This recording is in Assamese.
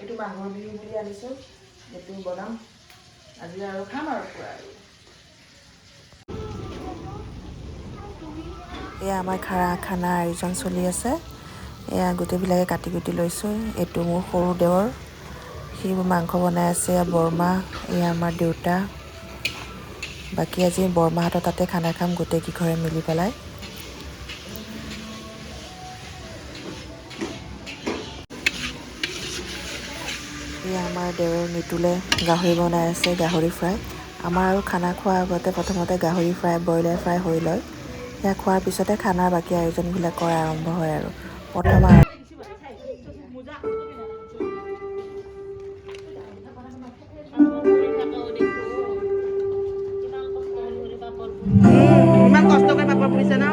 এইটো মাঘৰ বিহু বুলি আনিছোঁ, এইটো বনাম আজি আৰু খাম আৰু পুৰা আৰু। এয়া আমাৰ খানা আয়োজন চলি আছে। এয়া গোটেইবিলাকে কাটি কুটি লৈছোঁ। এইটো মোৰ সৰু দেৱৰ, সি মাংস বনাই আছে। বৰমা, এয়া আমাৰ দেউতা, বাকী আজি বৰমাহঁতৰ তাতে খানা খাম গোটেইকেইঘৰে মিলি পেলাই। এয়া আমাৰ দেৱৰ নিতুলে গাহৰি বনাই আছে, গাহৰি ফ্ৰাই। আমাৰ আৰু খানা খোৱাৰ আগতে প্ৰথমতে গাহৰি ফ্ৰাই, ব্ৰইলাৰ ফ্ৰাই হৈ লয়। সেয়া খোৱাৰ পিছতে খানাৰ বাকী আয়োজনবিলাক কৰা আৰম্ভ হয় আৰু প্ৰথম ইমান কষ্ট কৰি পাপৰ পুৰিছে ন?